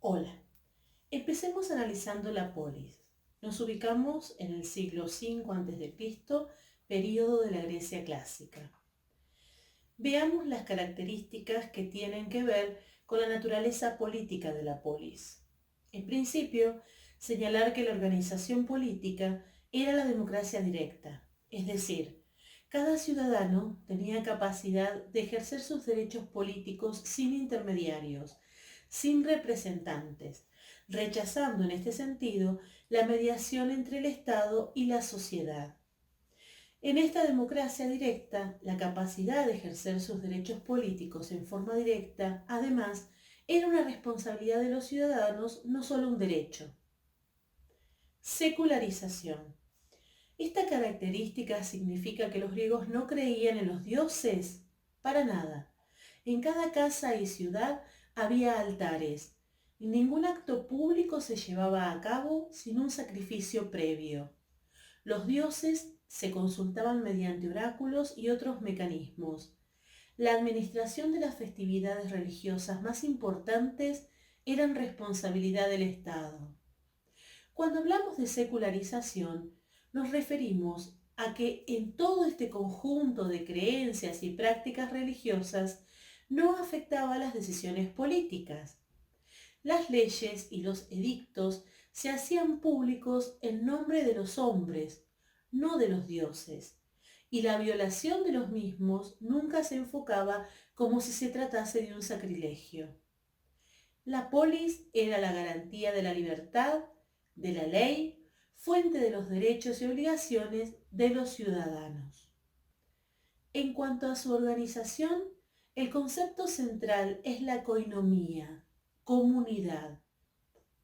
Hola, empecemos analizando la polis. Nos ubicamos en el siglo V a.C., período de la Grecia clásica. Veamos las características que tienen que ver con la naturaleza política de la polis. En principio, señalar que la organización política era la democracia directa, es decir, cada ciudadano tenía capacidad de ejercer sus derechos políticos sin intermediarios, sin representantes, rechazando en este sentido la mediación entre el Estado y la sociedad. En esta democracia directa, la capacidad de ejercer sus derechos políticos en forma directa, además, era una responsabilidad de los ciudadanos, no solo un derecho. Secularización. Esta característica significa que los griegos no creían en los dioses para nada. En cada casa y ciudad había altares, y ningún acto público se llevaba a cabo sin un sacrificio previo. Los dioses se consultaban mediante oráculos y otros mecanismos. La administración de las festividades religiosas más importantes eran responsabilidad del Estado. Cuando hablamos de secularización, nos referimos a que en todo este conjunto de creencias y prácticas religiosas no afectaba las decisiones políticas. Las leyes y los edictos se hacían públicos en nombre de los hombres, no de los dioses, y la violación de los mismos nunca se enfocaba como si se tratase de un sacrilegio. La polis era la garantía de la libertad, de la ley, fuente de los derechos y obligaciones de los ciudadanos. En cuanto a su organización, el concepto central es la koinomía, comunidad.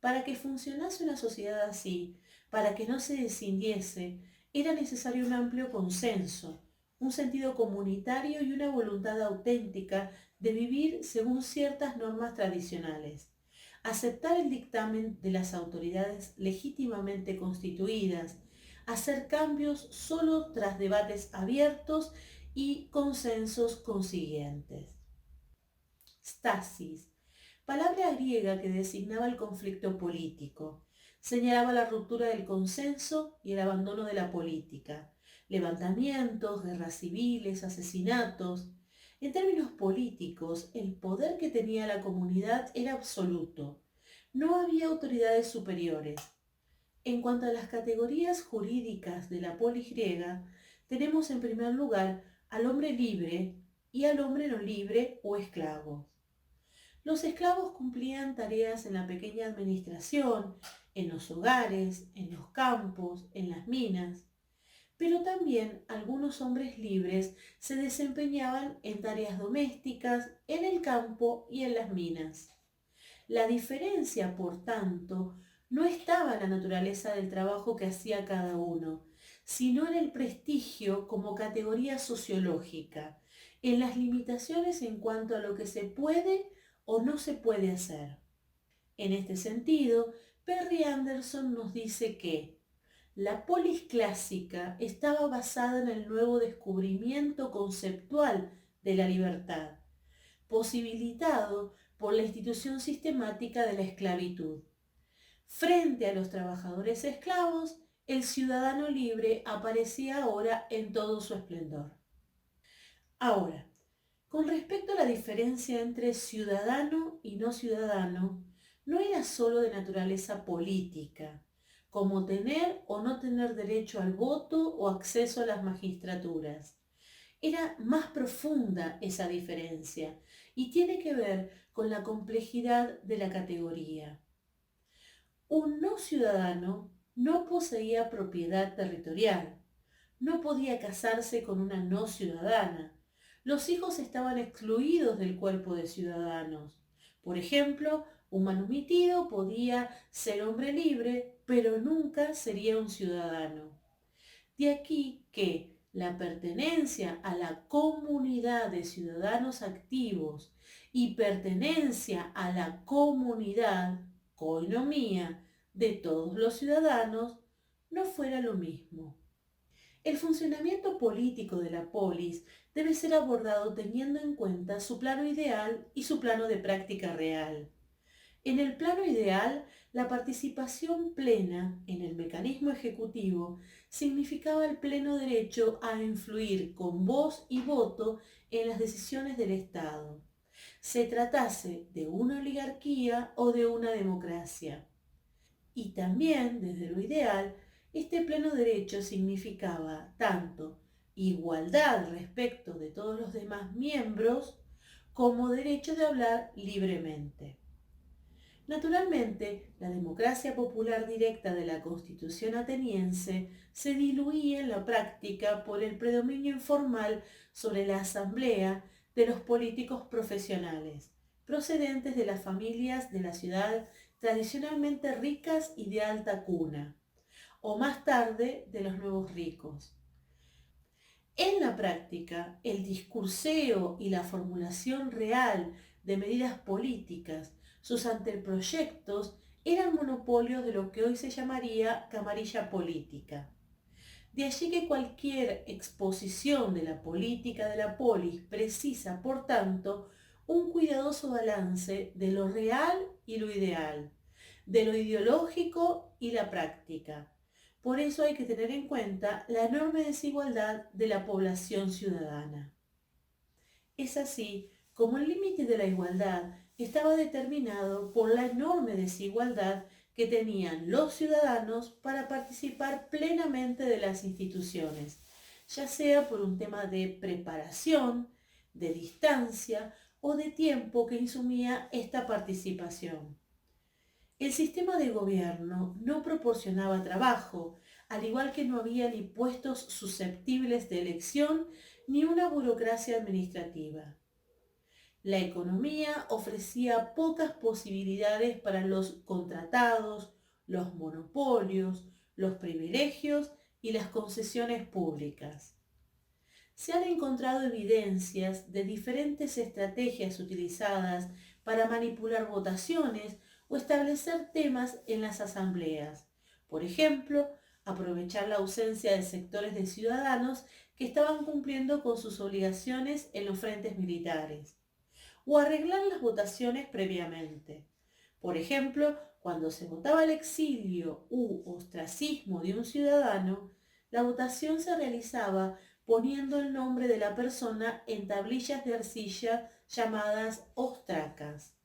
Para que funcionase una sociedad así, para que no se descindiese, era necesario un amplio consenso, un sentido comunitario y una voluntad auténtica de vivir según ciertas normas tradicionales. Aceptar el dictamen de las autoridades legítimamente constituidas, hacer cambios solo tras debates abiertos y consensos consiguientes. Stasis, palabra griega que designaba el conflicto político. Señalaba la ruptura del consenso y el abandono de la política, levantamientos, guerras civiles, asesinatos. En términos políticos, el poder que tenía la comunidad era absoluto. No había autoridades superiores. En cuanto a las categorías jurídicas de la polis griega, tenemos en primer lugar al hombre libre y al hombre no libre o esclavo. Los esclavos cumplían tareas en la pequeña administración, en los hogares, en los campos, en las minas, pero también algunos hombres libres se desempeñaban en tareas domésticas, en el campo y en las minas. La diferencia, por tanto, no estaba en la naturaleza del trabajo que hacía cada uno, sino en el prestigio como categoría sociológica, en las limitaciones en cuanto a lo que se puede o no se puede hacer. En este sentido, Perry Anderson nos dice que la polis clásica estaba basada en el nuevo descubrimiento conceptual de la libertad, posibilitado por la institución sistemática de la esclavitud. Frente a los trabajadores esclavos, el ciudadano libre aparecía ahora en todo su esplendor. Ahora, con respecto a la diferencia entre ciudadano y no ciudadano, no era sólo de naturaleza política, como tener o no tener derecho al voto o acceso a las magistraturas. Era más profunda esa diferencia y tiene que ver con la complejidad de la categoría. Un no ciudadano no poseía propiedad territorial, no podía casarse con una no ciudadana. Los hijos estaban excluidos del cuerpo de ciudadanos. Por ejemplo, un manumitido podía ser hombre libre, pero nunca sería un ciudadano. De aquí que la pertenencia a la comunidad de ciudadanos activos y pertenencia a la comunidad, koinomía, de todos los ciudadanos, no fuera lo mismo. El funcionamiento político de la polis debe ser abordado teniendo en cuenta su plano ideal y su plano de práctica real. En el plano ideal, la participación plena en el mecanismo ejecutivo significaba el pleno derecho a influir con voz y voto en las decisiones del Estado, se tratase de una oligarquía o de una democracia. Y también, desde lo ideal, este pleno derecho significaba tanto igualdad respecto de todos los demás miembros como derecho de hablar libremente. Naturalmente, la democracia popular directa de la Constitución ateniense se diluía en la práctica por el predominio informal sobre la asamblea de los políticos profesionales, procedentes de las familias de la ciudad tradicionalmente ricas y de alta cuna, o más tarde de los nuevos ricos. En la práctica, el discurseo y la formulación real de medidas políticas, sus anteproyectos, eran monopolios de lo que hoy se llamaría camarilla política. De allí que cualquier exposición de la política de la polis precisa, por tanto, un cuidadoso balance de lo real y lo ideal, de lo ideológico y la práctica. Por eso hay que tener en cuenta la enorme desigualdad de la población ciudadana. Es así como el límite de la igualdad estaba determinado por la enorme desigualdad que tenían los ciudadanos para participar plenamente de las instituciones, ya sea por un tema de preparación, de distancia o de tiempo que insumía esta participación. El sistema de gobierno no proporcionaba trabajo, al igual que no había ni puestos susceptibles de elección ni una burocracia administrativa. La economía ofrecía pocas posibilidades para los contratados, los monopolios, los privilegios y las concesiones públicas. Se han encontrado evidencias de diferentes estrategias utilizadas para manipular votaciones o establecer temas en las asambleas. Por ejemplo, aprovechar la ausencia de sectores de ciudadanos que estaban cumpliendo con sus obligaciones en los frentes militares, o arreglar las votaciones previamente. Por ejemplo, cuando se votaba el exilio u ostracismo de un ciudadano, la votación se realizaba poniendo el nombre de la persona en tablillas de arcilla llamadas ostracas.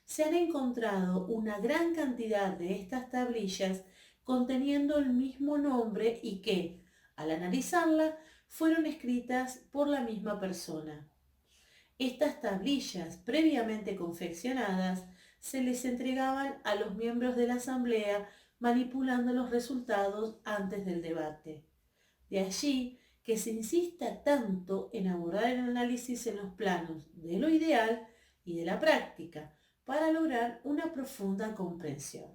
Se han encontrado una gran cantidad de estas tablillas conteniendo el mismo nombre y que, al analizarla, fueron escritas por la misma persona. Estas tablillas, previamente confeccionadas, se les entregaban a los miembros de la asamblea manipulando los resultados antes del debate. De allí que se insista tanto en abordar el análisis en los planos de lo ideal y de la práctica para lograr una profunda comprensión.